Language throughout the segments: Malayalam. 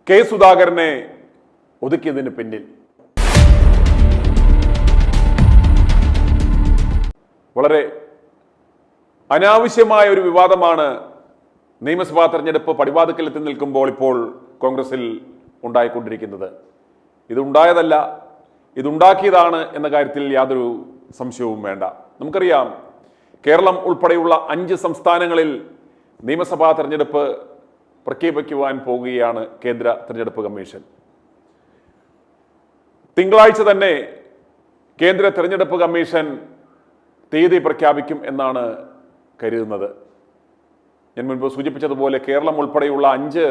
കെ സുധാകരനെ ഒതുക്കിയതിന് പിന്നിൽ വളരെ അനാവശ്യമായ ഒരു വിവാദമാണ് നിയമസഭാ തെരഞ്ഞെടുപ്പ് പടിവാതിക്കലെത്തി നിൽക്കുമ്പോൾ ഇപ്പോൾ കോൺഗ്രസിൽ ഉണ്ടായിക്കൊണ്ടിരിക്കുന്നത്. ഇതുണ്ടായതല്ല, ഇതുണ്ടാക്കിയതാണ് എന്ന കാര്യത്തിൽ യാതൊരു സംശയവും വേണ്ട. നമുക്കറിയാം, കേരളം ഉൾപ്പെടെയുള്ള 5 സംസ്ഥാനങ്ങളിൽ നിയമസഭാ തെരഞ്ഞെടുപ്പ് പ്രഖ്യാപിക്കുവാൻ പോകുകയാണ് കേന്ദ്ര തെരഞ്ഞെടുപ്പ് കമ്മീഷൻ. തിങ്കളാഴ്ച തന്നെ കേന്ദ്ര തെരഞ്ഞെടുപ്പ് കമ്മീഷൻ തീയതി പ്രഖ്യാപിക്കും എന്നാണ് കരുതുന്നത്. ഞാൻ മുൻപ് സൂചിപ്പിച്ചതുപോലെ കേരളം ഉൾപ്പെടെയുള്ള 5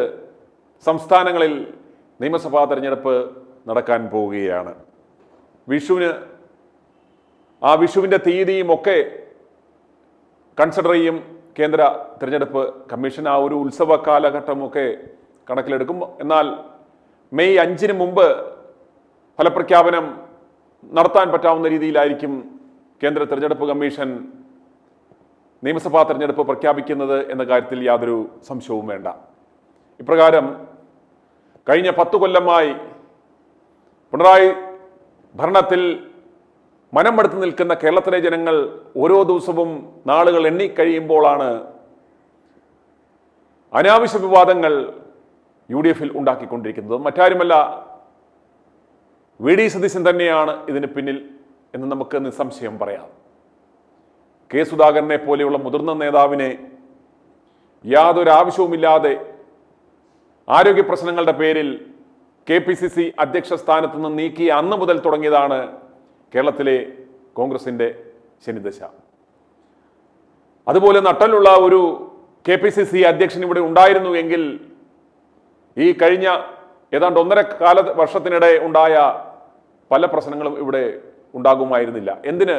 സംസ്ഥാനങ്ങളിൽ നിയമസഭാ തെരഞ്ഞെടുപ്പ് നടക്കാൻ പോവുകയാണ്. വിഷുവിൻ്റെ തീയതിയും ഒക്കെ കൺസിഡർ ചെയ്യും കേന്ദ്ര തെരഞ്ഞെടുപ്പ് കമ്മീഷൻ. ആ ഒരു ഉത്സവ കാലഘട്ടമൊക്കെ കണക്കിലെടുക്കും. എന്നാൽ മെയ് 5-ന് മുമ്പ് ഫലപ്രഖ്യാപനം നടത്താൻ പറ്റാവുന്ന രീതിയിലായിരിക്കും കേന്ദ്ര തെരഞ്ഞെടുപ്പ് കമ്മീഷൻ നിയമസഭാ തെരഞ്ഞെടുപ്പ് പ്രഖ്യാപിക്കുന്നത് എന്ന കാര്യത്തിൽ യാതൊരു സംശയവും വേണ്ട. ഇപ്രകാരം കഴിഞ്ഞ 10 കൊല്ലമായി പിണറായി ഭരണത്തിൽ മനം മടുത്തു നിൽക്കുന്ന കേരളത്തിലെ ജനങ്ങൾ ഓരോ ദിവസവും നാളുകൾ എണ്ണിക്കഴിയുമ്പോഴാണ് അനാവശ്യ വിവാദങ്ങൾ UDF-ൽ ഉണ്ടാക്കിക്കൊണ്ടിരിക്കുന്നത്. മറ്റാരുമല്ല, വി.ഡി. സതീശൻ തന്നെയാണ് ഇതിന് പിന്നിൽ എന്ന് നമുക്ക് നിസ്സംശയം പറയാം. കെ സുധാകരനെ പോലെയുള്ള മുതിർന്ന നേതാവിനെ യാതൊരു ആവശ്യവുമില്ലാതെ ആരോഗ്യ പ്രശ്നങ്ങളുടെ പേരിൽ KPCC അധ്യക്ഷ സ്ഥാനത്ത് നിന്ന് നീക്കി അന്ന് മുതൽ തുടങ്ങിയതാണ് കേരളത്തിലെ കോൺഗ്രസിന്റെ ശനിദശ. അതുപോലെ നട്ടലുള്ള ഒരു KPCC അധ്യക്ഷൻ ഇവിടെ ഉണ്ടായിരുന്നു എങ്കിൽ ഈ കഴിഞ്ഞ ഏതാണ്ട് 1.5 വർഷത്തിനിടെ ഉണ്ടായ പല പ്രശ്നങ്ങളും ഇവിടെ ഉണ്ടാകുമായിരുന്നില്ല. എന്തിന്?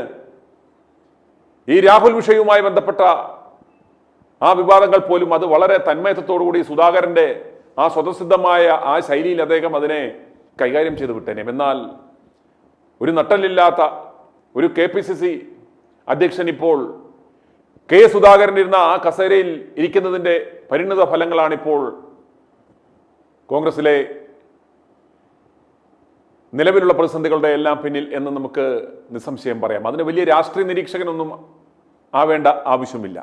ഈ രാഹുൽ വിഷയവുമായി ബന്ധപ്പെട്ട ആ വിവാദങ്ങൾ പോലും അത് വളരെ തന്മയത്വത്തോടുകൂടി സുധാകരന്റെ ആ സ്വതസിദ്ധമായ ആ ശൈലിയിൽ അദ്ദേഹം അതിനെ കൈകാര്യം ചെയ്തു വിട്ടേനെ. എന്നാൽ ഒരു നട്ടലില്ലാത്ത ഒരു KPCC അധ്യക്ഷൻ ഇപ്പോൾ കെ സുധാകരൻ ഇരുന്ന ആ കസേരയിൽ ഇരിക്കുന്നതിന്റെ പരിണിത ഫലങ്ങളാണിപ്പോൾ കോൺഗ്രസിലെ നിലവിലുള്ള പ്രതിസന്ധികളുടെ എല്ലാം പിന്നിൽ എന്ന് നമുക്ക് നിസ്സംശയം പറയാം. അതിന് വലിയ രാഷ്ട്രീയ നിരീക്ഷകനൊന്നും ആവേണ്ട ആവശ്യമില്ല.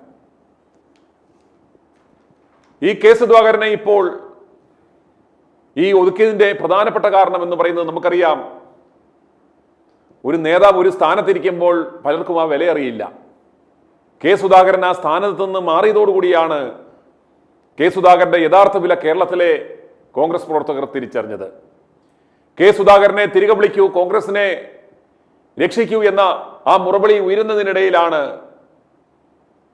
ഈ കെ സുധാകരനെ ഇപ്പോൾ ഈ ഒതുക്കിയതിന്റെ പ്രധാനപ്പെട്ട കാരണം എന്ന് പറയുന്നത് നമുക്കറിയാം, ഒരു നേതാവ് ഒരു സ്ഥാനത്തിരിക്കുമ്പോൾ പലർക്കും ആ വില അറിയില്ല. കെ സുധാകരൻ ആ സ്ഥാനത്ത് നിന്ന് മാറിയതോടുകൂടിയാണ് കെ സുധാകരന്റെ യഥാർത്ഥ വില കേരളത്തിലെ കോൺഗ്രസ് പ്രവർത്തകർ തിരിച്ചറിഞ്ഞത്. കെ സുധാകരനെ തിരികെ വിളിക്കൂ, കോൺഗ്രസിനെ രക്ഷിക്കൂ എന്ന ആ മുറവിളി ഉയരുന്നതിനിടയിലാണ്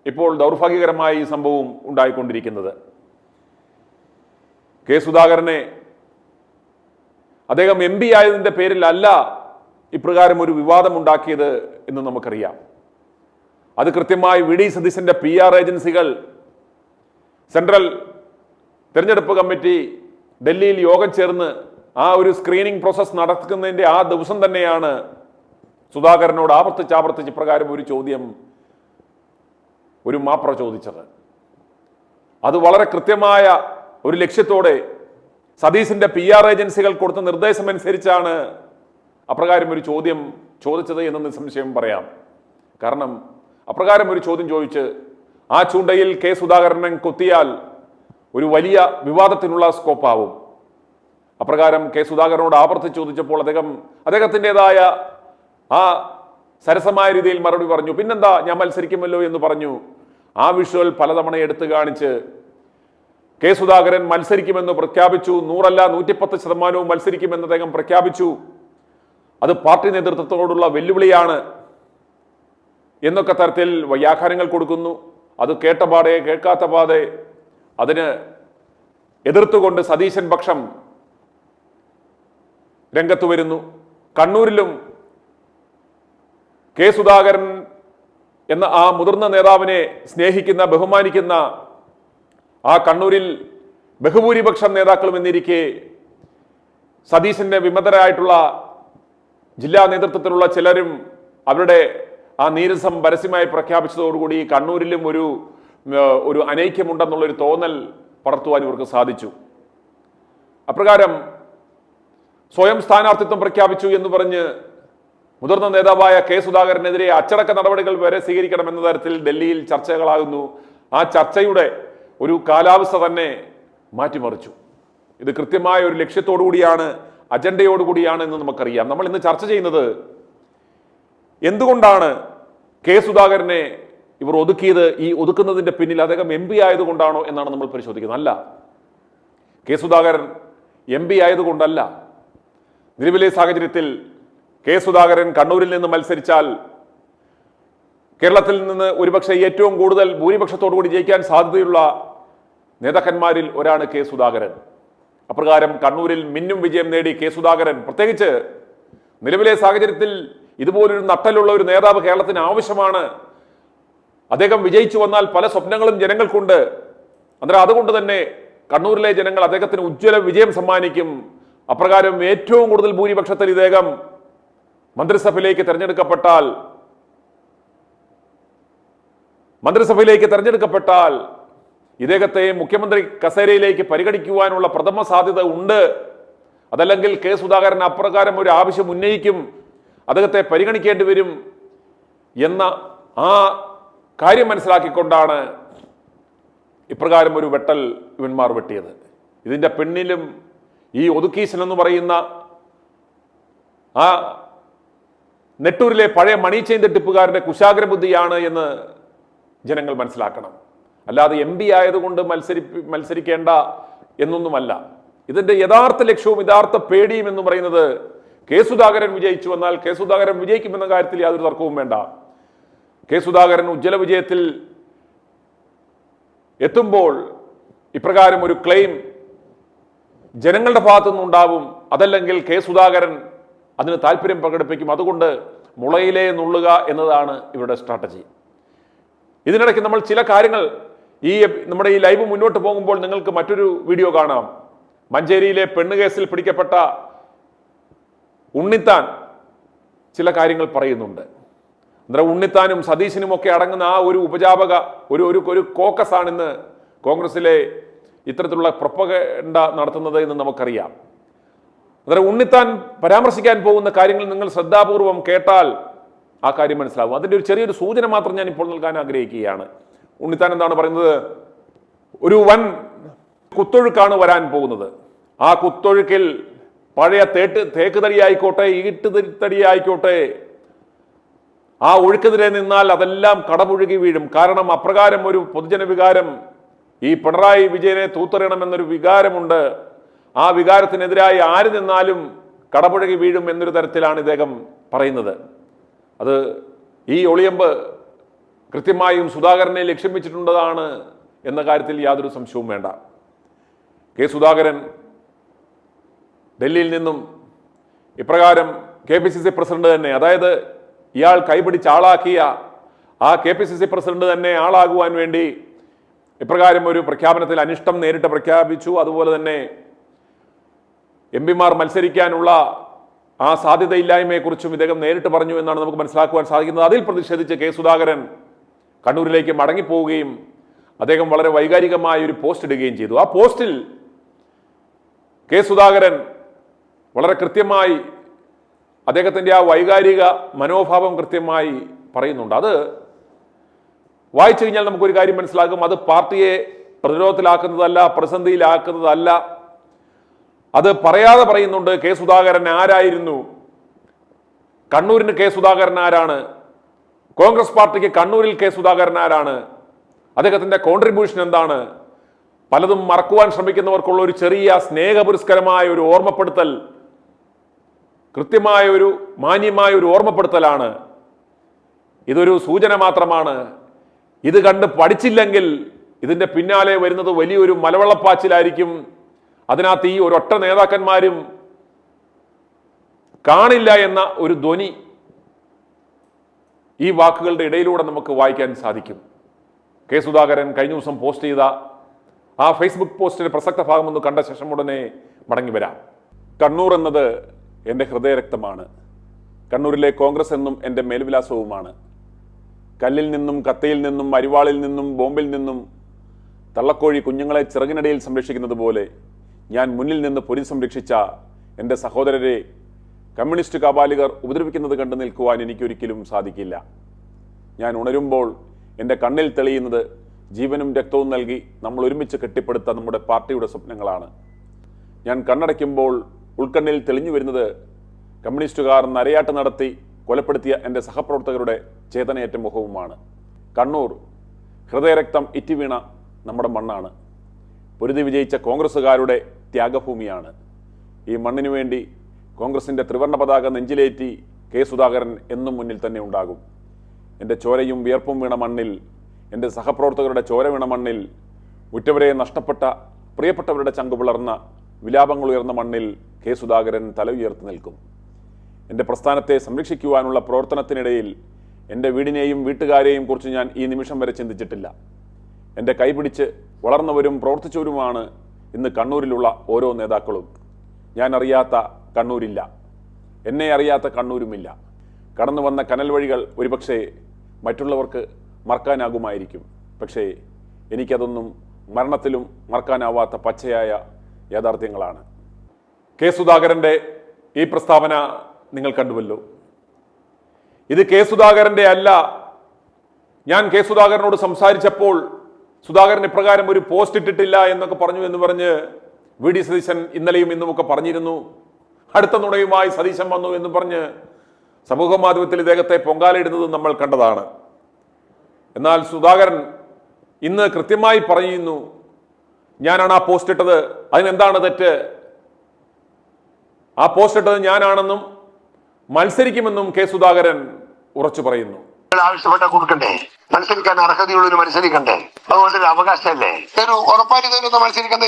ഇപ്പോൾ ദൗർഭാഗ്യകരമായ ഈ സംഭവം ഉണ്ടായിക്കൊണ്ടിരിക്കുന്നത്. കെ സുധാകരനെ അദ്ദേഹം MP ആയതിന്റെ പേരിലല്ല ഇപ്രകാരം ഒരു വിവാദം ഉണ്ടാക്കിയത് എന്ന് നമുക്കറിയാം. അത് കൃത്യമായി വി.ഡി. സതീശന്റെ PR ഏജൻസികൾ, സെൻട്രൽ തെരഞ്ഞെടുപ്പ് കമ്മിറ്റി ഡൽഹിയിൽ യോഗം ചേർന്ന് ആ ഒരു സ്ക്രീനിംഗ് പ്രോസസ് നടക്കുന്നതിന്റെ ആ ദിവസം തന്നെയാണ് സുധാകരനോട് ആവർത്തിച്ച് ഇപ്രകാരം ഒരു ചോദ്യം, ഒരു മാപ്ര ചോദിച്ചത്. അത് വളരെ കൃത്യമായ ഒരു ലക്ഷ്യത്തോടെ സതീശന്റെ PR ഏജൻസികൾ കൊടുത്ത നിർദ്ദേശമനുസരിച്ചാണ് അപ്രകാരം ഒരു ചോദ്യം ചോദിച്ചത് എന്ന് നിസ്സംശയം പറയാം. കാരണം അപ്രകാരം ഒരു ചോദ്യം ചോദിച്ച് ആ ചൂണ്ടയിൽ കെ സുധാകരനെ കൊത്തിയാൽ ഒരു വലിയ വിവാദത്തിനുള്ള സ്കോപ്പാവും. അപ്രകാരം കെ സുധാകരനോട് ആവർത്തിച്ച് ചോദിച്ചപ്പോൾ അദ്ദേഹത്തിൻ്റെതായ ആ സരസമായ രീതിയിൽ മറുപടി പറഞ്ഞു. പിന്നെന്താ, ഞാൻ മത്സരിക്കുമല്ലോ എന്ന് പറഞ്ഞു. ആ വിഷ്വൽ പലതവണ എടുത്തു കാണിച്ച് കെ സുധാകരൻ മത്സരിക്കുമെന്ന് പ്രഖ്യാപിച്ചു. 100 അല്ല 110% മത്സരിക്കുമെന്ന് അദ്ദേഹം പ്രഖ്യാപിച്ചു. അത് പാർട്ടി നേതൃത്വത്തോടുള്ള വെല്ലുവിളിയാണ് എന്നൊക്കെ തരത്തിൽ വ്യാഖ്യാനങ്ങൾ കൊടുക്കുന്നു. അത് കേട്ട പാടെ കേൾക്കാത്ത പാടെ അതിന് എതിർത്തുകൊണ്ട് സതീശൻ പക്ഷം രംഗത്ത് വരുന്നു. കണ്ണൂരിലും കെ സുധാകരൻ എന്ന ആ മുതിർന്ന നേതാവിനെ സ്നേഹിക്കുന്ന, ബഹുമാനിക്കുന്ന ആ കണ്ണൂരിൽ ബഹുഭൂരിപക്ഷം നേതാക്കളും എന്നിരിക്കെ സതീശന്റെ വിമതരായിട്ടുള്ള ജില്ലാ നേതൃത്വത്തിലുള്ള ചിലരും അവരുടെ ആ നീരസം പരസ്യമായി പ്രഖ്യാപിച്ചതോടുകൂടി കണ്ണൂരിലും ഒരു അനൈക്യമുണ്ടെന്നുള്ളൊരു തോന്നൽ പടർത്തുവാൻ ഇവർക്ക് സാധിച്ചു. അപ്രകാരം സ്വയം സ്ഥാനാർത്ഥിത്വം പ്രഖ്യാപിച്ചു എന്ന് പറഞ്ഞ് മുതിർന്ന നേതാവായ കെ സുധാകരനെതിരെ അച്ചടക്ക നടപടികൾ വരെ സ്വീകരിക്കണമെന്ന തരത്തിൽ ഡൽഹിയിൽ ചർച്ചകളാകുന്നു. ആ ചർച്ചയുടെ ഒരു കാലാവസ്ഥ തന്നെ മാറ്റിമറിച്ചു. ഇത് കൃത്യമായ ഒരു ലക്ഷ്യത്തോടു കൂടിയാണ്, അജണ്ടയോടുകൂടിയാണ് എന്ന് നമുക്കറിയാം. നമ്മൾ ഇന്ന് ചർച്ച ചെയ്യുന്നത് എന്തുകൊണ്ടാണ് കെ സുധാകരനെ ഇവർ ഒതുക്കിയത്, ഈ ഒതുക്കുന്നതിന്റെ പിന്നിൽ അദ്ദേഹം എം പി ആയതുകൊണ്ടാണോ എന്നാണ് നമ്മൾ പരിശോധിക്കുന്നത്. അല്ല, കെ സുധാകരൻ എം പി ആയതുകൊണ്ടല്ല. നിലവിലെ സാഹചര്യത്തിൽ കെ സുധാകരൻ കണ്ണൂരിൽ നിന്ന് മത്സരിച്ചാൽ കേരളത്തിൽ നിന്ന് ഒരുപക്ഷെ ഏറ്റവും കൂടുതൽ ഭൂരിപക്ഷത്തോടു കൂടി ജയിക്കാൻ സാധ്യതയുള്ള നേതാക്കന്മാരിൽ ഒരാണ് കെ സുധാകരൻ. അപ്രകാരം കണ്ണൂരിൽ മിന്നും വിജയം നേടി കെ സുധാകരൻ, പ്രത്യേകിച്ച് നിലവിലെ സാഹചര്യത്തിൽ ഇതുപോലൊരു നട്ടലുള്ള ഒരു നേതാവ് കേരളത്തിന് ആവശ്യമാണ്. അദ്ദേഹം വിജയിച്ചു വന്നാൽ പല സ്വപ്നങ്ങളും ജനങ്ങൾക്കുണ്ട്. അന്നേരം അതുകൊണ്ട് തന്നെ കണ്ണൂരിലെ ജനങ്ങൾ അദ്ദേഹത്തിന് ഉജ്ജ്വല വിജയം സമ്മാനിക്കും. അപ്രകാരം ഏറ്റവും കൂടുതൽ ഭൂരിപക്ഷത്തിൽ ഇദ്ദേഹം മന്ത്രിസഭയിലേക്ക് തെരഞ്ഞെടുക്കപ്പെട്ടാൽ ഇദ്ദേഹത്തെ മുഖ്യമന്ത്രി കസേരയിലേക്ക് പരിഗണിക്കുവാനുള്ള പ്രഥമ സാധ്യത ഉണ്ട്. അതല്ലെങ്കിൽ കെ സുധാകരൻ അപ്രകാരം ഒരു ആവശ്യം ഉന്നയിക്കും, അദ്ദേഹത്തെ പരിഗണിക്കേണ്ടി വരും എന്ന ആ കാര്യം മനസ്സിലാക്കിക്കൊണ്ടാണ് ഇപ്രകാരം ഒരു വെട്ടൽ ഇവന്മാർ വെട്ടിയത്. ഇതിന്റെ പിന്നിലും ഈ ഒതുക്കീശൻ എന്ന് പറയുന്ന ആ നെട്ടൂരിലെ പഴയ മണി ചെയിൻ തട്ടിപ്പുകാരന്റെ കുശാഗ്രബുദ്ധിയാണ് എന്ന് ജനങ്ങൾ മനസ്സിലാക്കണം. അല്ലാതെ എം പി ആയതുകൊണ്ട് മത്സരിക്കേണ്ട എന്നൊന്നുമല്ല. ഇതിന്റെ യഥാർത്ഥ ലക്ഷ്യവും യഥാർത്ഥ പേടിയും എന്ന് പറയുന്നത് കെ സുധാകരൻ വിജയിച്ചു വന്നാൽ കെ സുധാകരൻ വിജയിക്കുമെന്ന കാര്യത്തിൽ യാതൊരു തർക്കവും വേണ്ട. കെ സുധാകരൻ ഉജ്ജ്വല വിജയത്തിൽ എത്തുമ്പോൾ ഇപ്രകാരം ഒരു ക്ലെയിം ജനങ്ങളുടെ ഭാഗത്തു നിന്നുണ്ടാവും. അതല്ലെങ്കിൽ കെ സുധാകരൻ അതിന് താല്പര്യം പ്രകടിപ്പിക്കും. അതുകൊണ്ട് മുളയിലേ നുള്ളുക എന്നതാണ് ഇവരുടെ സ്ട്രാറ്റജി. ഇതിനിടയ്ക്ക് നമ്മൾ ചില കാര്യങ്ങൾ നമ്മുടെ ഈ ലൈവ് മുന്നോട്ട് പോകുമ്പോൾ നിങ്ങൾക്ക് മറ്റൊരു വീഡിയോ കാണാം. മഞ്ചേരിയിലെ പെണ്ണുകേസിൽ പിടിക്കപ്പെട്ട ഉണ്ണിത്താൻ ചില കാര്യങ്ങൾ പറയുന്നുണ്ട്. അന്നേരം ഉണ്ണിത്താനും സതീശനും ഒക്കെ അടങ്ങുന്ന ആ ഒരു ഉപജാപക ഒരു കോക്കസ് ആണ് ഇന്ന് കോൺഗ്രസിലെ ഇത്തരത്തിലുള്ള പ്രൊപ്പഗൻഡ നടത്തുന്നത് എന്ന് നമുക്കറിയാം. അന്നേരം ഉണ്ണിത്താൻ പരാമർശിക്കാൻ പോകുന്ന കാര്യങ്ങൾ നിങ്ങൾ ശ്രദ്ധാപൂർവം കേട്ടാൽ ആ കാര്യം മനസ്സിലാവും. അതിന്റെ ഒരു ചെറിയൊരു സൂചന മാത്രം ഞാൻ ഇപ്പോൾ നൽകാൻ ആഗ്രഹിക്കുകയാണ്. ഉണ്ണിത്താൻ എന്താണ് പറയുന്നത്? ഒരു വൻ കുത്തൊഴുക്കാണ് വരാൻ പോകുന്നത്. ആ കുത്തൊഴുക്കിൽ പഴയ തേക്ക് തടിയായിക്കോട്ടെ, ഈട്ടുതടിയായിക്കോട്ടെ, ആ ഒഴുക്കെതിരെ നിന്നാൽ അതെല്ലാം കടപുഴുകി വീഴും. കാരണം അപ്രകാരം ഒരു പൊതുജന വികാരം, ഈ പിണറായി വിജയനെ തൂത്തെറിയണമെന്നൊരു വികാരമുണ്ട്. ആ വികാരത്തിനെതിരായി ആര് നിന്നാലും കടപുഴകി വീഴും എന്നൊരു തരത്തിലാണ് ഇദ്ദേഹം പറയുന്നത്. അത് ഈ ഒളിയമ്പ് കൃത്യമായും സുധാകരനെ ലക്ഷ്യം വെച്ചിട്ടുള്ളതാണ് എന്ന കാര്യത്തിൽ യാതൊരു സംശയവും വേണ്ട. കെ സുധാകരൻ ഡൽഹിയിൽ നിന്നും ഇപ്രകാരം KPCC പ്രസിഡന്റ് തന്നെ, അതായത് ഇയാൾ കൈപിടിച്ച് ആളാക്കിയ ആ KPCC പ്രസിഡന്റ് തന്നെ ആളാകുവാൻ വേണ്ടി ഇപ്രകാരം ഒരു പ്രഖ്യാപനത്തിൽ അനിഷ്ടം നേരിട്ട് പ്രഖ്യാപിച്ചു. അതുപോലെ തന്നെ MP-മാർ മത്സരിക്കാനുള്ള ആ സാധ്യതയില്ലായ്മയെക്കുറിച്ചും ഇദ്ദേഹം നേരിട്ട് പറഞ്ഞു എന്നാണ് നമുക്ക് മനസ്സിലാക്കുവാൻ സാധിക്കുന്നത്. അതിൽ പ്രതിഷേധിച്ച് കെ സുധാകരൻ കണ്ണൂരിലേക്ക് മടങ്ങിപ്പോവുകയും അദ്ദേഹം വളരെ വൈകാരികമായ ഒരു പോസ്റ്റ് ഇടുകയും ചെയ്തു. ആ പോസ്റ്റിൽ കെ സുധാകരൻ വളരെ കൃത്യമായി അദ്ദേഹത്തിൻ്റെ ആ വൈകാരിക മനോഭാവം കൃത്യമായി പറയുന്നുണ്ട്. അത് വായിച്ചു കഴിഞ്ഞാൽ നമുക്കൊരു കാര്യം മനസ്സിലാകും. അത് പാർട്ടിയെ പ്രതിരോധത്തിലാക്കുന്നതല്ല, പ്രതിസന്ധിയിലാക്കുന്നതല്ല. അത് പറയാതെ പറയുന്നുണ്ട്. കെ സുധാകരൻ ആരായിരുന്നു? കണ്ണൂരിന് കെ സുധാകരൻ ആരാണ്? കോൺഗ്രസ് പാർട്ടിക്ക് കണ്ണൂരിൽ കെ സുധാകരൻ ആരാണ്? അദ്ദേഹത്തിന്റെ കോൺട്രിബ്യൂഷൻ എന്താണ്? പലതും മറക്കുവാൻ ശ്രമിക്കുന്നവർക്കുള്ള ഒരു ചെറിയ സ്നേഹപുരസ്കരമായ ഒരു ഓർമ്മപ്പെടുത്തൽ, കൃത്യമായ ഒരു മാന്യമായ ഒരു ഓർമ്മപ്പെടുത്തലാണ്. ഇതൊരു സൂചന മാത്രമാണ്. ഇത് കണ്ട് പഠിച്ചില്ലെങ്കിൽ ഇതിന്റെ പിന്നാലെ വരുന്നത് വലിയൊരു മലവെള്ളപ്പാച്ചിലായിരിക്കും. അതിനകത്ത് ഈ ഒരൊറ്റ നേതാക്കന്മാരും കാണില്ല എന്ന ഒരു ധ്വനി ഈ വാക്കുകളുടെ ഇടയിലൂടെ നമുക്ക് വായിക്കാൻ സാധിക്കും. കെ സുധാകരൻ കഴിഞ്ഞ ദിവസം പോസ്റ്റ് ചെയ്ത ആ ഫേസ്ബുക്ക് പോസ്റ്റിന്റെ പ്രസക്ത ഭാഗം ഒന്ന് കണ്ട ശേഷം ഉടനെ മടങ്ങി വരാം. കണ്ണൂർ എന്നത് എൻ്റെ ഹൃദയരക്തമാണ്. കണ്ണൂരിലെ കോൺഗ്രസ് എന്നും എൻ്റെ മേൽവിലാസവുമാണ്. കല്ലിൽ നിന്നും, കത്തയിൽ നിന്നും, അരിവാളിൽ നിന്നും, ബോംബിൽ നിന്നും തള്ളക്കോഴി കുഞ്ഞുങ്ങളെ ചിറകിനിടയിൽ സംരക്ഷിക്കുന്നത് പോലെ ഞാൻ മുന്നിൽ നിന്ന് പോലീസ് സംരക്ഷിച്ച എൻ്റെ സഹോദരരെ കമ്മ്യൂണിസ്റ്റ് കാബാലികർ ഉപദ്രവിക്കുന്നത് കണ്ടു നിൽക്കുവാൻ എനിക്കൊരിക്കലും സാധിക്കില്ല. ഞാൻ ഉണരുമ്പോൾ എൻ്റെ കണ്ണിൽ തെളിയുന്നത് ജീവനും രക്തവും നൽകി നമ്മൾ ഒരുമിച്ച് കെട്ടിപ്പടുത്ത നമ്മുടെ പാർട്ടിയുടെ സ്വപ്നങ്ങളാണ്. ഞാൻ കണ്ണടയ്ക്കുമ്പോൾ ഉൾക്കണ്ണിൽ തെളിഞ്ഞു വരുന്നത് കമ്മ്യൂണിസ്റ്റുകാർ നരയാട്ട് നടത്തി കൊലപ്പെടുത്തിയ എൻ്റെ സഹപ്രവർത്തകരുടെ ചേതനയേറ്റ മുഖവുമാണ്. കണ്ണൂർ ഹൃദയരക്തം ഇറ്റിവീണ നമ്മുടെ മണ്ണാണ്. പൊരുതി വിജയിച്ച കോൺഗ്രസ്സുകാരുടെ ത്യാഗഭൂമിയാണ്. ഈ മണ്ണിനു വേണ്ടി കോൺഗ്രസിൻ്റെ ത്രിവർണ്ണ പതാക നെഞ്ചിലേറ്റി കെ സുധാകരൻ എന്നും മുന്നിൽ തന്നെ ഉണ്ടാകും. എൻ്റെ ചോരയും വിയർപ്പും വീണ മണ്ണിൽ, എൻ്റെ സഹപ്രവർത്തകരുടെ ചോര വീണ മണ്ണിൽ, ഉറ്റവരെ നഷ്ടപ്പെട്ട പ്രിയപ്പെട്ടവരുടെ ചങ്കു പിളർന്ന വിലാപങ്ങൾ ഉയർന്ന മണ്ണിൽ കെ സുധാകരൻ തല ഉയർത്തി നിൽക്കും. എൻ്റെ പ്രസ്ഥാനത്തെ സംരക്ഷിക്കുവാനുള്ള പ്രവർത്തനത്തിനിടയിൽ എൻ്റെ വീടിനെയും വീട്ടുകാരെയും കുറിച്ച് ഞാൻ ഈ നിമിഷം വരെ ചിന്തിച്ചിട്ടില്ല. എൻ്റെ കൈപിടിച്ച് വളർന്നവരും പ്രവർത്തിച്ചവരുമാണ് ഇന്ന് കണ്ണൂരിലുള്ള ഓരോ നേതാക്കളും. ഞാൻ അറിയാത്ത കണ്ണൂരില്ല, എന്നെ അറിയാത്ത കണ്ണൂരുമില്ല. കടന്നു വന്ന കനൽ വഴികൾ ഒരുപക്ഷെ മറ്റുള്ളവർക്ക് മറക്കാനാകുമായിരിക്കും. പക്ഷേ എനിക്കതൊന്നും മരണത്തിലും മറക്കാനാവാത്ത പച്ചയായ യാഥാർത്ഥ്യങ്ങളാണ്. കെ സുധാകരൻ്റെ ഈ പ്രസ്താവന നിങ്ങൾ കണ്ടുവല്ലോ. ഇത് കെ സുധാകരൻ്റെ അല്ല. ഞാൻ കെ സുധാകരനോട് സംസാരിച്ചപ്പോൾ സുധാകരൻ ഇപ്രകാരം ഒരു പോസ്റ്റ് ഇട്ടിട്ടില്ല എന്നൊക്കെ പറഞ്ഞു എന്ന് പറഞ്ഞ് വി ഡി സതീശൻ ഇന്നലെയും ഇന്നുമൊക്കെ പറഞ്ഞിരുന്നു. അടുത്ത നുണയുമായി സതീശൻ വന്നു എന്ന് പറഞ്ഞ് സമൂഹ മാധ്യമത്തിൽ ഇദ്ദേഹത്തെ പൊങ്കാലയിടുന്നത് നമ്മൾ കണ്ടതാണ്. എന്നാൽ സുധാകരൻ ഇന്ന് കൃത്യമായി പറയുന്നു, ഞാനാണ് ആ പോസ്റ്റ് ഇട്ടത്, അതിനെന്താണ് തെറ്റ്? ആ പോസ്റ്റ് ഇട്ടത് ഞാനാണെന്നും മത്സരിക്കുമെന്നും കെ സുധാകരൻ ഉറച്ചു പറയുന്നു. ആവശ്യപ്പെട്ട കൊടുക്കണ്ടേ? മത്സരിക്കാൻ അർഹതയുള്ളൊരു മത്സരിക്കണ്ടേ? അതുകൊണ്ട് ഒരു അവകാശമല്ലേ തരൂ. ഉറപ്പായിട്ട് തരുന്ന മത്സരിക്കാൻ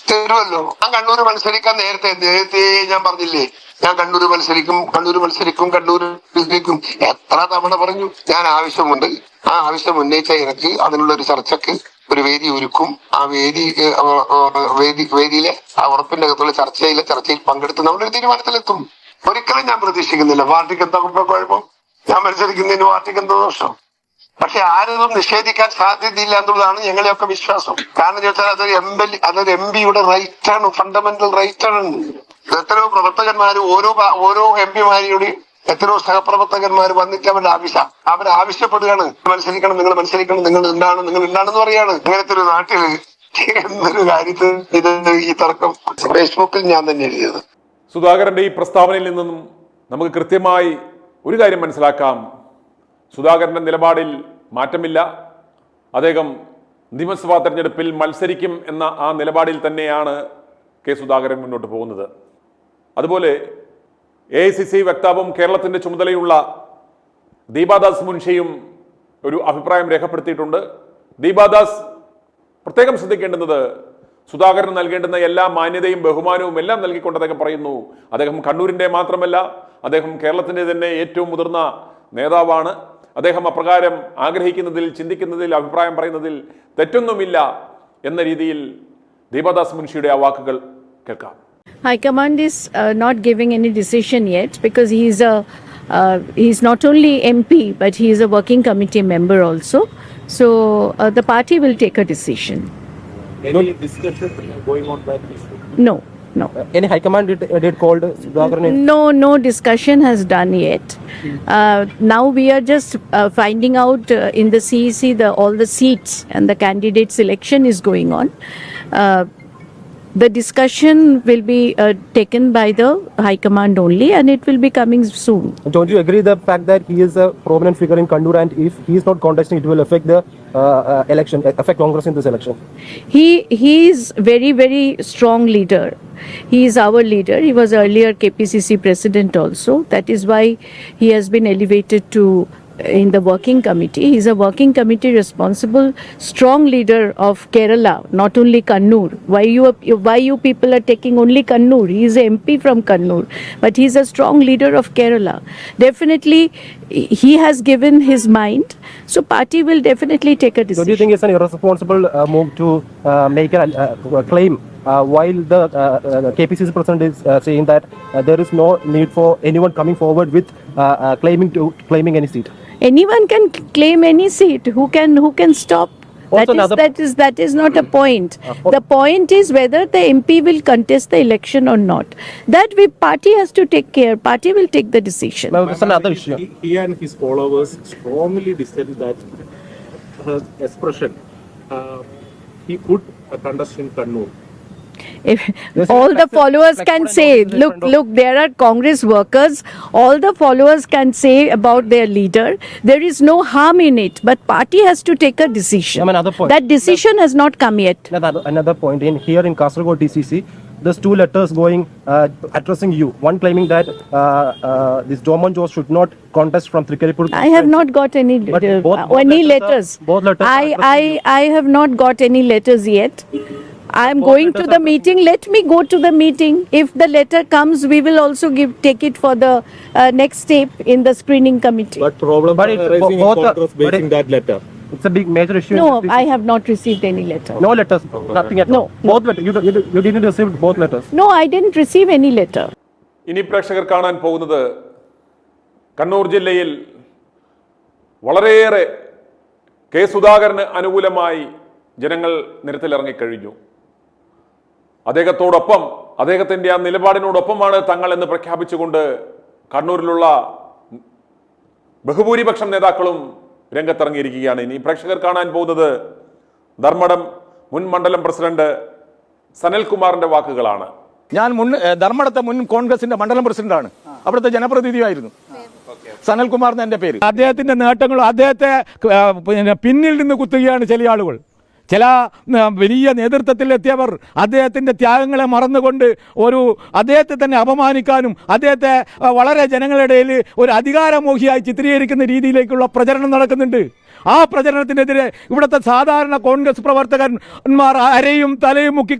തരുമല്ലോ. ഞാൻ കണ്ണൂര് മത്സരിക്കാൻ നേരത്തെ ഞാൻ പറഞ്ഞില്ലേ, ഞാൻ കണ്ണൂര് മത്സരിക്കും. എത്ര തവണ പറഞ്ഞു? ഞാൻ ആവശ്യമുണ്ട്, ആ ആവശ്യം ഉന്നയിച്ച എനിക്ക് അതിനുള്ള ഒരു ചർച്ചക്ക് ഒരു വേദി ഒരുക്കും. ആ വേദിയിലെ ആ ഉറപ്പിന്റെ അകത്തുള്ള ചർച്ചയിൽ പങ്കെടുത്ത് നമ്മളൊരു തീരുമാനത്തിലെത്തും. ഒരിക്കലും ഞാൻ പ്രതീക്ഷിക്കുന്നില്ല പാർട്ടിക്ക് എന്താ കുഴപ്പം, ഞാൻ മത്സരിക്കുന്നതിന് പാർട്ടിക്ക് എന്തോ ദോഷം. പക്ഷെ ആരും നിഷേധിക്കാൻ സാധ്യതയില്ല എന്നുള്ളതാണ് ഞങ്ങളെയൊക്കെ വിശ്വാസം. കാരണം ചോദിച്ചാൽ അതൊരു എം പിയുടെ റൈറ്റ് ആണ്, ഫണ്ടമെന്റൽ റൈറ്റ് ആണ്. എത്രയോ പ്രവർത്തകന്മാർ ഓരോ എം പിമാരോട് എത്രയോ സഹപ്രവർത്തകന്മാർ വന്നിട്ട് അവരാവശ്യപ്പെടുകയാണ്, നിങ്ങൾ മത്സരിക്കണം, നിങ്ങൾ ഉണ്ടാണെന്ന് പറയാണ്. അങ്ങനത്തെ ഒരു നാട്ടില് എന്നൊരു കാര്യത്തിൽ ഇത് ഈ തർക്കം ഫേസ്ബുക്കിൽ ഞാൻ തന്നെ എഴുതിയത്. സുധാകരന്റെ ഈ പ്രസ്താവനയിൽ നിന്നും നമുക്ക് കൃത്യമായി ഒരു കാര്യം മനസ്സിലാക്കാം. സുധാകരന്റെ നിലപാടിൽ മാറ്റമില്ല. അദ്ദേഹം നിയമസഭാ തെരഞ്ഞെടുപ്പിൽ മത്സരിക്കും എന്ന ആ നിലപാടിൽ തന്നെയാണ് കെ സുധാകരൻ മുന്നോട്ട് പോകുന്നത്. അതുപോലെ AICC വക്താവും കേരളത്തിന്റെ ചുമതലയുള്ള ദീപാദാസ് മുൻഷിയും ഒരു അഭിപ്രായം രേഖപ്പെടുത്തിയിട്ടുണ്ട്. ദീപാദാസ് പ്രത്യേകം ശ്രദ്ധിക്കേണ്ടുന്നത് സുധാകരൻ നൽകേണ്ടുന്ന എല്ലാ മാന്യതയും ബഹുമാനവും എല്ലാം നൽകിക്കൊണ്ട് അദ്ദേഹം പറയുന്നു, അദ്ദേഹം കണ്ണൂരിന്റെ മാത്രമല്ല, അദ്ദേഹം കേരളത്തിന്റെ തന്നെ ഏറ്റവും മുതിർന്ന നേതാവാണ്. അദ്ദേഹം അപ്രകാരം ആഗ്രഹിക്കുന്നതിൽ, ചിന്തിക്കുന്നതിൽ, അഭിപ്രായം പറയുന്നതിൽ തെറ്റൊന്നുമില്ല എന്ന രീതിയിൽ ദീപാദാസ് മുൻഷിയുടെ ആ വാക്കുകൾ കേൾക്കാം. High Command is not giving any decision yet because he's not only MP but he is a working committee member also. So the party will take a decision. Any discussion going on that issue? No. Any High Command did called Sudhakaran? No discussion has done yet. Now we are just finding out in the CEC all the seats and the candidate selection is going on. The discussion will be taken by the High Command only and it will be coming soon. Don't you agree the fact that he is a prominent figure in Kannur and if he is not contesting it will affect the election, affect Congress in this election? He is very, very strong leader. He is our leader. He was earlier KPCC president also. That is why he has been elevated to in the working committee. He is a working committee responsible, strong leader of Kerala, not only Kannur. Why you people are taking only Kannur? He is a MP from Kannur, but he is a strong leader of Kerala. Definitely, he has given his mind. So party will definitely take a decision. So do you think it's an irresponsible move to make a claim while the KPCC president is saying that there is no need for anyone coming forward with claiming any seat? Anyone can claim any seat. Who can stop Also another- That is not a point. The point is whether the MP will contest the election or not. That party has to take care. Party will take the decision. Ma'am, there's another issue. He and his followers strongly dissent that expression. He could contest in Kannur. If This all is the followers like can what I say, noticed in look, front of- look, there are Congress workers. All the followers can say about their leader. There is no harm in it, but party has to take a decision. Ma'am, another point. That decision has not come yet. Another point in here in Kasaragod DCC, there's 2 letters going addressing you. One claiming that this Jomon Josh should not contest from Trikaripur. I have not got any But both any letters letters. are- both letters are addressing I have not got any letters yet. I am going to letters the are meeting. Let me go to the meeting. If the letter comes, we will also take it for the next step in the screening committee. But problem But it's arising in both- Congress but basing it- that letter. It's a big major issue. No, I have not received any letter. No letters, nothing at No, all. Both letters. You didn't receive both letters. No, I didn't receive any letter. ഇനി പ്രേക്ഷകർ കാണാൻ പോകുന്നത് കണ്ണൂർ ജില്ലയിൽ വളരെയേറെ കെ സുധാകരന് അനുകൂലമായി ജനങ്ങൾ നിരത്തിലിറങ്ങിക്കഴിഞ്ഞു. അദ്ദേഹത്തോടൊപ്പം അദ്ദേഹത്തിൻ്റെ ആ നിലപാടിനോടൊപ്പമാണ് തങ്ങൾ എന്ന് പ്രഖ്യാപിച്ചുകൊണ്ട് കണ്ണൂരിലുള്ള ബഹുഭൂരിപക്ഷം നേതാക്കളും രംഗത്തിറങ്ങിയിരിക്കുകയാണ്. ഇനി പ്രേക്ഷകർ കാണാൻ പോകുന്നത് ധർമ്മടം മുൻ മണ്ഡലം പ്രസിഡന്റ് സനൽകുമാറിന്റെ വാക്കുകളാണ്. ഞാൻ ധർമ്മടത്തെ മുൻ കോൺഗ്രസിന്റെ മണ്ഡലം പ്രസിഡന്റാണ്. അവിടുത്തെ ജനപ്രതിനിധിയായിരുന്നു സനൽകുമാർ എന്ന എൻ്റെ പേര്. അദ്ദേഹത്തിന്റെ നേട്ടങ്ങളും അദ്ദേഹത്തെ പിന്നിൽ നിന്ന് കുത്തുകയാണ് ചില ആളുകൾ. ചില വലിയ നേതൃത്വത്തിലെത്തിയവർ അദ്ദേഹത്തിൻ്റെ ത്യാഗങ്ങളെ മറന്നുകൊണ്ട് അദ്ദേഹത്തെ തന്നെ അപമാനിക്കാനും അദ്ദേഹത്തെ വളരെ ജനങ്ങളുടെ ഇടയിൽ ഒരു അധികാരമോഹിയായി ചിത്രീകരിക്കുന്ന രീതിയിലേക്കുള്ള പ്രചരണം നടക്കുന്നുണ്ട്. ആ പ്രചരണത്തിനെതിരെ ഇവിടുത്തെ സാധാരണ കോൺഗ്രസ് പ്രവർത്തകന്മാർ അരയും തലയും മുക്കി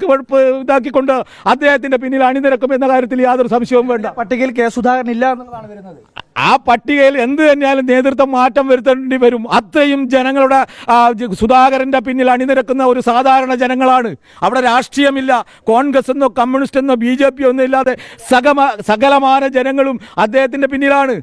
ഇതാക്കിക്കൊണ്ട് അദ്ദേഹത്തിന്റെ പിന്നിൽ അണിനിരക്കും എന്ന കാര്യത്തിൽ യാതൊരു സംശയവും വേണ്ട. പട്ടികയിൽ കെ സുധാകരൻ ഇല്ല എന്നുള്ളതാണ് വരുന്നത്. ആ പട്ടികയിൽ എന്ത് തന്നെയാലും നേതൃത്വം മാറ്റം വരുത്തേണ്ടി വരും. അത്രയും ജനങ്ങളുടെ സുധാകരന്റെ പിന്നിൽ അണിനിരക്കുന്ന ഒരു സാധാരണ ജനങ്ങളാണ്. അവിടെ രാഷ്ട്രീയമില്ല, കോൺഗ്രസ് എന്നോ കമ്മ്യൂണിസ്റ്റ് എന്നോ BJP ഒന്നും ഇല്ലാതെ സകലമാന ജനങ്ങളും അദ്ദേഹത്തിന്റെ പിന്നിലാണ്.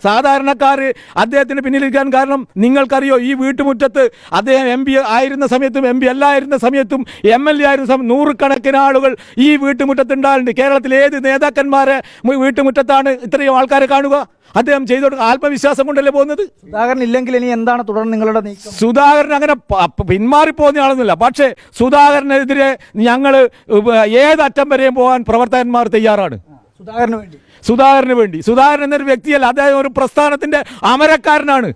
സാധാരണക്കാർ അദ്ദേഹത്തിന് പിന്നിലിരിക്കാൻ കാരണം നിങ്ങൾക്കറിയോ, ഈ വീട്ടുമുറ്റത്ത് അദ്ദേഹം MP ആയിരുന്ന സമയത്തും MP അല്ലായിരുന്ന സമയത്തും MLA ആയിരുന്ന സമയത്ത് നൂറുകണക്കിന് ആളുകൾ ഈ വീട്ടുമുറ്റത്തുണ്ടാകുന്നുണ്ട്. കേരളത്തിൽ ഏത് നേതാക്കന്മാരെ വീട്ടുമുറ്റത്താണ് ഇത്രയും ആൾക്കാരെ കാണുക? അദ്ദേഹം ചെയ്തോട് ആത്മവിശ്വാസം കൊണ്ടല്ലേ പോകുന്നത്. സുധാകരൻ ഇല്ലെങ്കിൽ ഇനി എന്താണ് തുടർന്ന് നിങ്ങളുടെ നീക്കം? സുധാകരൻ അങ്ങനെ പിന്മാറിപ്പോകുന്ന ആളൊന്നുമില്ല. പക്ഷേ സുധാകരനെതിരെ ഞങ്ങൾ ഏതറ്റം വരെയും പോകാൻ പ്രവർത്തകന്മാർ തയ്യാറാണ്. സുധാകരന് വേണ്ടി. സുധാകരൻ എന്നൊരു വ്യക്തിയല്ല, അദ്ദേഹം ഒരു പ്രസ്ഥാനത്തിന്റെ അമരക്കാരനാണ്.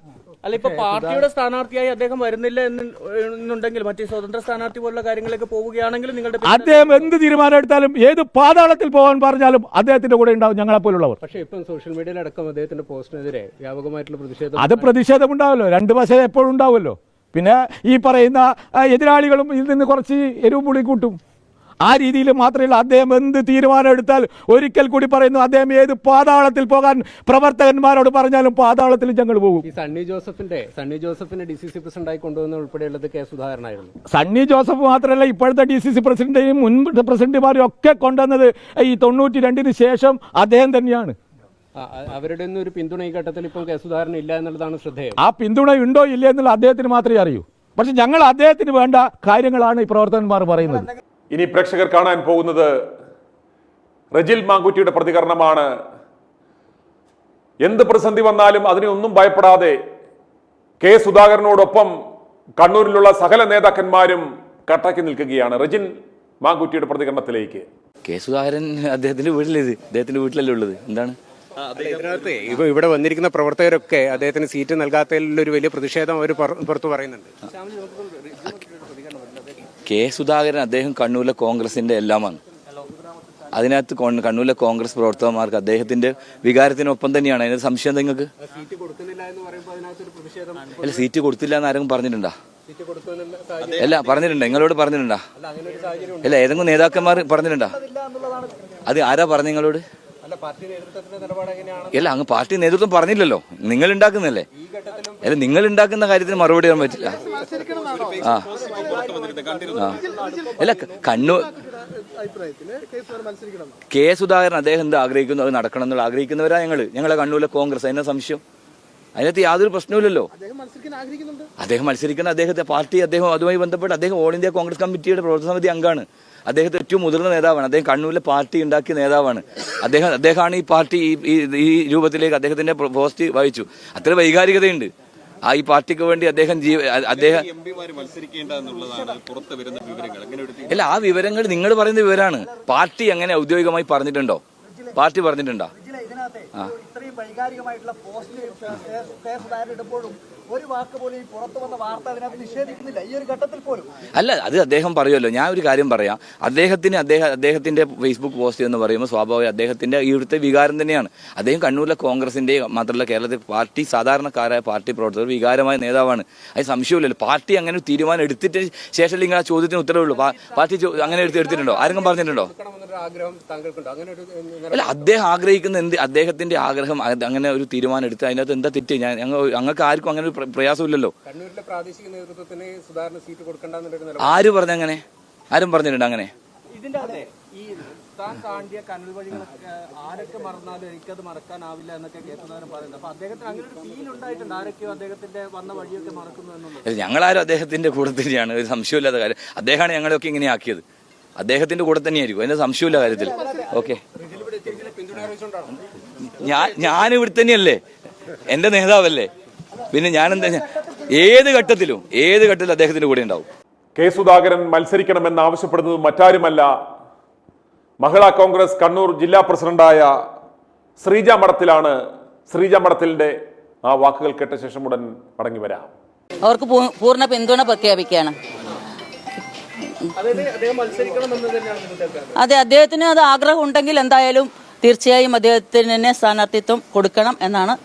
അല്ല, ഇപ്പൊ പാർട്ടിയുടെ സ്ഥാനാർത്ഥിയായി അദ്ദേഹം വരുന്നില്ല എന്നുണ്ടെങ്കിൽ മറ്റേ സ്വതന്ത്ര സ്ഥാനാർത്ഥി പോലുള്ള കാര്യങ്ങളിലേക്ക് പോവുകയാണെങ്കിൽ നിങ്ങളുടെ അദ്ദേഹം എന്ത് തീരുമാനം എടുത്താലും ഏത് പാതാളത്തിൽ പോകാൻ പറഞ്ഞാലും അദ്ദേഹത്തിന്റെ കൂടെ ഉണ്ടാവും ഞങ്ങളെപ്പോലുള്ളവർ. പക്ഷേ ഇപ്പം സോഷ്യൽ മീഡിയയിലടക്കം അദ്ദേഹത്തിന്റെ പോസ്റ്റിനെതിരെ വ്യാപകമായിട്ടുള്ള പ്രതിഷേധം. അത് പ്രതിഷേധം ഉണ്ടാവുമല്ലോ, രണ്ട് വശം എപ്പോഴും ഉണ്ടാവുമല്ലോ. പിന്നെ ഈ പറയുന്ന എതിരാളികളും ഇതിൽ നിന്ന് കുറച്ച് എരിവും പുളി കൂട്ടും. ആ രീതിയിൽ മാത്രമല്ല, അദ്ദേഹം എന്ത് തീരുമാനം എടുത്താൽ ഒരിക്കൽ കൂടി പറയുന്നു, അദ്ദേഹം ഏത് പാതാളത്തിൽ പോകാൻ പ്രവർത്തകന്മാരോട് പറഞ്ഞാലും പാതാളത്തിൽ ഞങ്ങൾ പോകും. ഈ സണ്ണി ജോസഫിനെ DCC പ്രസിഡന്റായി കൊണ്ടുവന്ന ഉൾപ്പെടെയുള്ളത് കെ സുധാകരനായിരുന്നു. സണ്ണി ജോസഫ് മാത്രമല്ല, ഇപ്പോഴത്തെ DCC പ്രസിഡന്റിനെയും മുൻ പ്രസിഡന്റുമാരെയും ഒക്കെ കൊണ്ടുവന്നത് ഈ 92-ന് ശേഷം അദ്ദേഹം തന്നെയാണ്. അവരുടെ ഒന്നും ഒരു പിന്തുണ ഈ ഘട്ടത്തിൽ ഇപ്പം കെ സുധാകരൻ ഇല്ല എന്നുള്ളതാണ് ശ്രദ്ധേയം. ആ പിന്തുണ ഉണ്ടോ ഇല്ല എന്നുള്ള അദ്ദേഹത്തിന് മാത്രമേ അറിയൂ. പക്ഷെ ഞങ്ങൾ അദ്ദേഹത്തിന് വേണ്ട കാര്യങ്ങളാണ് ഈ പ്രവർത്തകന്മാർ പറയുന്നത്. ഇനി പ്രേക്ഷകർ കാണാൻ പോകുന്നത് റജിൽ മാങ്കുറ്റിയുടെ പ്രതികരണമാണ്. എന്ത് പ്രതിസന്ധി വന്നാലും അതിനെ ഒന്നും ഭയപ്പെടാതെ കെ സുധാകരനോടൊപ്പം കണ്ണൂരിലുള്ള സകല നേതാക്കന്മാരും കട്ടക്കി നിൽക്കുകയാണ്. റജിൽ മാങ്കുറ്റിയുടെ പ്രതികരണത്തിലേക്ക്. കെ സുധാകരൻ അദ്ദേഹത്തിന്റെ വീട്ടിലല്ലേ ഉള്ളത്, എന്താണ് ഇതിനകത്ത് ഇവിടെ വന്നിരിക്കുന്ന പ്രവർത്തകരൊക്കെ അദ്ദേഹത്തിന് സീറ്റ് നൽകാത്തതിലൊരു വലിയ പ്രതിഷേധം അവർ പുറത്തു പറയുന്നുണ്ട്. കെ സുധാകരൻ അദ്ദേഹം കണ്ണൂരിലെ കോൺഗ്രസിന്റെ എല്ലാമാണ്. അതിനകത്ത് കണ്ണൂരിലെ കോൺഗ്രസ് പ്രവർത്തകന്മാർക്ക് അദ്ദേഹത്തിന്റെ വികാരത്തിനൊപ്പം തന്നെയാണ്. അതിന് സംശയം നിങ്ങൾക്ക്? അല്ല, സീറ്റ് കൊടുത്തില്ല എന്ന് ആരെങ്കിലും പറഞ്ഞിട്ടുണ്ടോ? അല്ല, പറഞ്ഞിട്ടുണ്ടോ? നിങ്ങളോട് പറഞ്ഞിട്ടുണ്ടോ? അല്ല, ഏതെങ്കിലും നേതാക്കന്മാർ പറഞ്ഞിട്ടുണ്ടോ? അത് ആരാ പറഞ്ഞു നിങ്ങളോട്? അല്ല, അങ്ങ് പാർട്ടി നേതൃത്വം പറഞ്ഞില്ലല്ലോ, നിങ്ങൾ ഉണ്ടാക്കുന്നല്ലേ. അല്ല, നിങ്ങൾ ഉണ്ടാക്കുന്ന കാര്യത്തിന് മറുപടി പറയാൻ പറ്റില്ല. അല്ല, കെ സുധാകരൻ അദ്ദേഹം എന്താ ആഗ്രഹിക്കുന്നു അത് നടക്കണം എന്നുള്ള ആഗ്രഹിക്കുന്നവരാ ഞങ്ങളെ കണ്ണൂരിലെ കോൺഗ്രസ്. അതിന്റെ സംശയം അതിനകത്ത് യാതൊരു പ്രശ്നവുമില്ലല്ലോ. അദ്ദേഹം മത്സരിക്കുന്ന അദ്ദേഹത്തെ പാർട്ടി അദ്ദേഹം അതുമായി ബന്ധപ്പെട്ട് അദ്ദേഹം ഓൾ ഇന്ത്യ കോൺഗ്രസ് കമ്മിറ്റിയുടെ പ്രവർത്തന സമിതി അംഗമാണ്. അദ്ദേഹത്തെ ഏറ്റവും മുതിർന്ന നേതാവാണ്. അദ്ദേഹം കണ്ണൂരിലെ പാർട്ടി ഉണ്ടാക്കിയ നേതാവാണ്. അദ്ദേഹമാണ് ഈ പാർട്ടി ഈ രൂപത്തിലേക്ക് അദ്ദേഹത്തിന്റെ പോസ്റ്റ് വഹിച്ചു. അത്ര വൈകാരികതയുണ്ട് ഈ പാർട്ടിക്ക് വേണ്ടി. അദ്ദേഹം അല്ല, ആ വിവരങ്ങൾ നിങ്ങൾ പറയുന്ന വിവരമാണ്. പാർട്ടി അങ്ങനെ ഔദ്യോഗികമായി പറഞ്ഞിട്ടുണ്ടോ? പാർട്ടി പറഞ്ഞിട്ടുണ്ടോ? ഇത്രയും വൈകാരികമായിട്ടുള്ള പോസ്റ്റ് കെ സുധാകരൻ ഇടുമ്പോഴും ഒരു വാക്ക് പോലും ഈ പുറത്തു വന്ന വാർത്ത അതിനകത്ത് നിഷേധിക്കുന്നില്ല ഈ ഒരു ഘട്ടത്തിൽ പോലും. അല്ല, അത് അദ്ദേഹം പറയുമല്ലോ. ഞാൻ ഒരു കാര്യം പറയാം. അദ്ദേഹത്തിന്റെ ഫേസ്ബുക്ക് പോസ്റ്റ് എന്ന് പറയുമ്പോൾ സ്വാഭാവികം അദ്ദേഹത്തിന്റെ ഇവിടുത്തെ വികാരം തന്നെയാണ്. അദ്ദേഹം കണ്ണൂരിലെ കോൺഗ്രസിന്റെ മാത്രമല്ല കേരളത്തിൽ പാർട്ടി സാധാരണക്കാരായ പാർട്ടി പ്രവർത്തകർ വികാരമായ നേതാവാണ്. അത് സംശയമില്ലല്ലോ. പാർട്ടി അങ്ങനെ ഒരു തീരുമാനം എടുത്തിട്ട് ശേഷം നിങ്ങൾ ആ ചോദ്യത്തിന് ഉത്തരവുള്ളൂ. പാർട്ടി അങ്ങനെ എടുത്തിട്ടുണ്ടോ? ആരെങ്കിലും പറഞ്ഞിട്ടുണ്ടോ? അല്ല, അദ്ദേഹം ആഗ്രഹിക്കുന്ന അദ്ദേഹത്തിന്റെ ആഗ്രഹം അങ്ങനെ ഒരു തീരുമാനം എടുത്ത് അതിനകത്ത് എന്താ തെറ്റ്? ഞങ്ങൾക്ക് ആർക്കും അങ്ങനെ ഒരു പ്രയാസമില്ലല്ലോ. കണ്ണൂരിലെ പ്രാദേശിക നേതൃത്വത്തിന് സുധാകരന് സീറ്റ് കൊടുക്കണ്ടെന്നൊരു ആര് പറഞ്ഞങ്ങനെ? ആരും പറഞ്ഞിട്ടുണ്ട് അങ്ങനെ? ഇതിന്റെ ഈ താൻ താണ്ടിയ കനൽ വഴികളൊക്കെ ആരൊക്കെ മറന്നാലും എനിക്കത് മറക്കാനാവില്ല എന്നൊക്കെ കെ സുധാകരൻ പറയുന്നത്. അപ്പൊ അദ്ദേഹത്തിന് അങ്ങനെ ഒരു ഫീൽ ഉണ്ടായിട്ടുണ്ട്, ആരൊക്കെയോ അദ്ദേഹത്തിന്റെ വന്ന വഴിയൊക്കെ മറക്കുന്നു എന്നുള്ളത്. ഞങ്ങളാരും അദ്ദേഹത്തിന്റെ കൂടെ തന്നെയാണ്, ഒരു സംശയമില്ലാത്ത കാര്യം. അദ്ദേഹമാണ് ഞങ്ങളെയൊക്കെ ഇങ്ങനെ ആക്കിയത്. അദ്ദേഹത്തിന്റെ കൂടെ തന്നെയായിരിക്കും, അതിന്റെ സംശയമില്ല കാര്യത്തിൽ. ഓക്കെ, ഞാൻ ഇവിടെ തന്നെയല്ലേ, എന്റെ നേതാവല്ലേ, പിന്നെ ഞാനെന്താ ഏത് ഘട്ടത്തിലും അദ്ദേഹത്തിന്റെ കൂടെ ഉണ്ടാവും. കെ സുധാകരൻ മത്സരിക്കണമെന്ന് ആവശ്യപ്പെടുന്നത് മറ്റാരുമല്ല, മഹിളാ കോൺഗ്രസ് കണ്ണൂർ ജില്ലാ പ്രസിഡന്റായ ശ്രീജ മഠത്തിലാണ്. ശ്രീജ മഠത്തിലിന്റെ ആ വാക്കുകൾ കേട്ട ശേഷം ഉടൻ മടങ്ങി വരാം. അവർക്ക് പൂർണ്ണ പിന്തുണ പ്രഖ്യാപിക്കുകയാണ്. അതെ, അദ്ദേഹത്തിന് അത് ആഗ്രഹം ഉണ്ടെങ്കിൽ എന്തായാലും തീർച്ചയായും അദ്ദേഹത്തിന് തന്നെ സ്ഥാനാർത്ഥിത്വം കൊടുക്കണം എന്നാണ്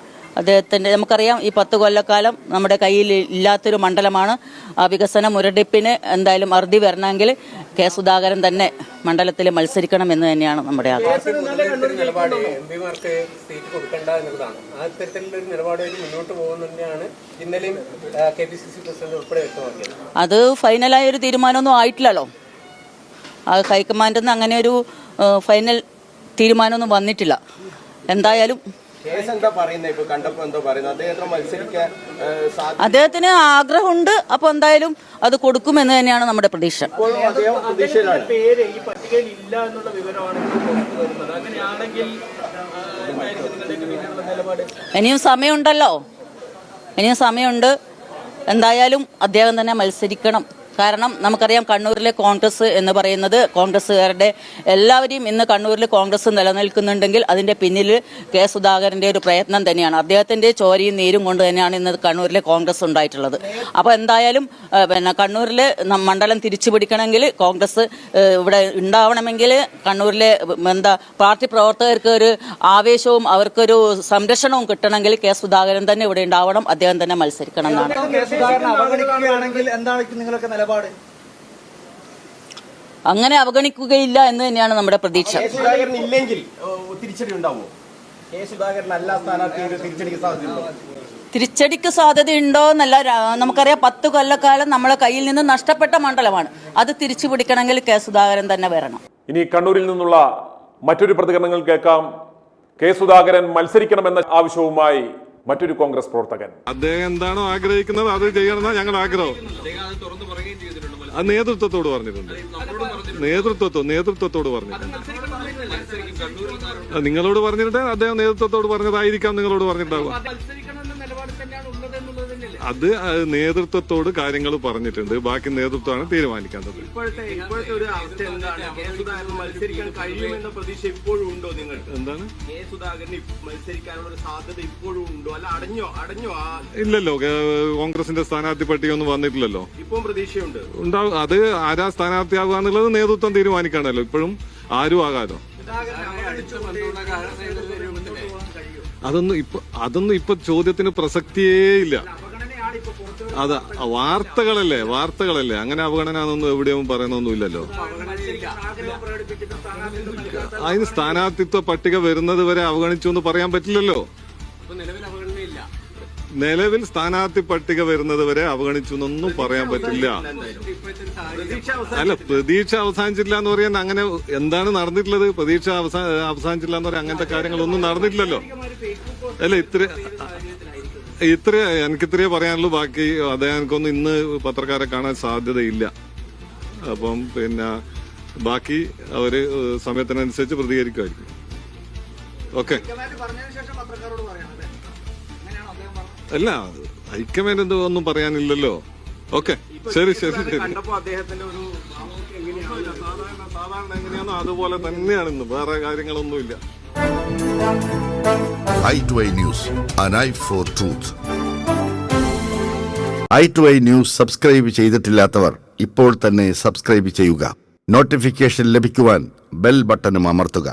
അദ്ദേഹത്തിൻ്റെ. നമുക്കറിയാം ഈ 10 കൊല്ലക്കാലം നമ്മുടെ കയ്യിൽ ഇല്ലാത്തൊരു മണ്ഡലമാണ്. ആ വികസന മുരടിപ്പിന് എന്തായാലും അറുതി വരണമെങ്കിൽ കെ സുധാകരൻ തന്നെ മണ്ഡലത്തിൽ മത്സരിക്കണം എന്ന് തന്നെയാണ് നമ്മുടെ ആഗ്രഹം. എംപിമാർക്ക് സീറ്റ് കൊടുക്കണ്ട എന്നുള്ളതാണ്. ആ തരത്തിലുള്ള ഒരു നിലപാടുമായി മുന്നോട്ട് പോകുന്നതന്നെയാണ് ഇന്നലെയും KPCC പ്രസിഡന്റ് ഉൾപ്പെടെ വ്യക്തമാക്കിയത്. അത് ഫൈനലായ ഒരു തീരുമാനമൊന്നും ആയിട്ടില്ലല്ലോ. ഹൈക്കമാൻഡിൽ നിന്ന് അങ്ങനെ ഒരു ഫൈനൽ തീരുമാനമൊന്നും വന്നിട്ടില്ല. എന്തായാലും അദ്ദേഹത്തിന് ആഗ്രഹമുണ്ട്. അപ്പൊ എന്തായാലും അത് കൊടുക്കുമെന്ന് തന്നെയാണ് നമ്മുടെ പ്രതീക്ഷ. ഇനിയും സമയമുണ്ടല്ലോ, ഇനിയും സമയമുണ്ട്. എന്തായാലും അദ്ദേഹം തന്നെ മത്സരിക്കണം. കാരണം നമുക്കറിയാം കണ്ണൂരിലെ കോൺഗ്രസ് എന്ന് പറയുന്നത്, കോൺഗ്രസ്സുകാരുടെ എല്ലാവരെയും ഇന്ന് കണ്ണൂരിൽ കോൺഗ്രസ് നിലനിൽക്കുന്നുണ്ടെങ്കിൽ അതിൻ്റെ പിന്നിൽ കെ സുധാകരൻ്റെ ഒരു പ്രയത്നം തന്നെയാണ്. അദ്ദേഹത്തിൻ്റെ ചോരയും നീരും കൊണ്ട് തന്നെയാണ് ഇന്ന് കണ്ണൂരിലെ കോൺഗ്രസ് ഉണ്ടായിട്ടുള്ളത്. അപ്പോൾ എന്തായാലും കണ്ണൂരിൽ മണ്ഡലം തിരിച്ചു പിടിക്കണമെങ്കിൽ കോൺഗ്രസ് ഇവിടെ ഉണ്ടാവണമെങ്കിൽ കണ്ണൂരിലെ പാർട്ടി പ്രവർത്തകർക്ക് ഒരു ആവേശവും അവർക്കൊരു സംരക്ഷണവും കിട്ടണമെങ്കിൽ കെ സുധാകരൻ തന്നെ ഇവിടെ ഉണ്ടാവണം, അദ്ദേഹം തന്നെ മത്സരിക്കണം എന്നാണ്. അങ്ങനെ അവഗണിക്കുകയില്ല എന്ന് തന്നെയാണ് നമ്മുടെ പ്രതീക്ഷ. തിരിച്ചടിക്ക് സാധ്യതയുണ്ടോ എന്നല്ല, നമുക്കറിയാം 10 കൊല്ലക്കാലം നമ്മളെ കയ്യിൽ നിന്ന് നഷ്ടപ്പെട്ട മണ്ഡലമാണ്. അത് തിരിച്ചു പിടിക്കണമെങ്കിൽ കെ സുധാകരൻ തന്നെ വരണം. ഇനി കണ്ണൂരിൽ നിന്നുള്ള മറ്റൊരു പ്രതികരണങ്ങൾ കേൾക്കാം. കെ സുധാകരൻ മത്സരിക്കണമെന്ന ആവശ്യവുമായി മറ്റൊരു കോൺഗ്രസ് പ്രവർത്തകൻ. അദ്ദേഹം എന്താണോ ആഗ്രഹിക്കുന്നത് അത് ചെയ്യണമെന്നാണ് ഞങ്ങളുടെ ആഗ്രഹം. അത് നേതൃത്വത്തോട് പറഞ്ഞിട്ടുണ്ട്. നേതൃത്വത്തോട് പറഞ്ഞിട്ടുണ്ട്. നിങ്ങളോട് പറഞ്ഞിട്ട് അദ്ദേഹം നേതൃത്വത്തോട് പറഞ്ഞതായിരിക്കാം നിങ്ങളോട് പറഞ്ഞിട്ടുണ്ടാവുക. അത് നേതൃത്വത്തോട് കാര്യങ്ങൾ പറഞ്ഞിട്ടുണ്ട്. ബാക്കി നേതൃത്വമാണ് തീരുമാനിക്കേണ്ടത്. എന്താണ്? ഇല്ലല്ലോ, കോൺഗ്രസിന്റെ സ്ഥാനാർത്ഥി പട്ടിക ഒന്നും വന്നിട്ടില്ലല്ലോ. ഉണ്ടാവും. അത് ആരാ സ്ഥാനാർത്ഥിയാകുക എന്നുള്ളത് നേതൃത്വം തീരുമാനിക്കണല്ലോ. ഇപ്പോഴും ആരും ആകാലോ. അതൊന്നും ഇപ്പൊ ചോദ്യത്തിന് പ്രസക്തിയേ ഇല്ല. അത് വാർത്തകളല്ലേ. അങ്ങനെ അവഗണന എന്നൊന്നും എവിടെയും പറയുന്നൊന്നുമില്ലല്ലോ. അതിന് സ്ഥാനാർത്ഥിത്വ പട്ടിക വരുന്നത് വരെ അവഗണിച്ചു എന്ന് പറയാൻ പറ്റില്ലല്ലോ. നിലവിൽ സ്ഥാനാർത്ഥി പട്ടിക വരുന്നത് വരെ അവഗണിച്ചു എന്നൊന്നും പറയാൻ പറ്റില്ല. അല്ല, പ്രതീക്ഷ അവസാനിച്ചില്ല എന്ന് പറയാൻ അങ്ങനെ എന്താണ് നടന്നിട്ടുള്ളത്? പ്രതീക്ഷ അവസാനിച്ചില്ല എന്ന് പറയാൻ അങ്ങനത്തെ കാര്യങ്ങളൊന്നും നടന്നിട്ടില്ലല്ലോ. അല്ല, എനിക്കിത്രയേ പറയാനുള്ളൂ. ബാക്കി അദ്ദേഹം എനിക്കൊന്നും ഇന്ന് പത്രക്കാരെ കാണാൻ സാധ്യതയില്ല. അപ്പം പിന്നെ ബാക്കി അവര് സമയത്തിനനുസരിച്ച് പ്രതികരിക്കുമായിരിക്കും. ഓക്കെ. അല്ല, ഹൈക്കമാൻഡ് ഒന്നും പറയാനില്ലല്ലോ. ഓക്കെ, ശരി. സാധാരണ എങ്ങനെയാണോ അതുപോലെ തന്നെയാണ് ഇന്ന്. വേറെ കാര്യങ്ങളൊന്നുമില്ല. i2i News, an eye for truth. i2i News subscribe ചെയ്തിട്ടില്ലാത്തവർ ഇപ്പോൾ തന്നെ സബ്സ്ക്രൈബ് ചെയ്യുക. നോട്ടിഫിക്കേഷൻ ലഭിക്കുവാൻ ബെൽ ബട്ടണും അമർത്തുക.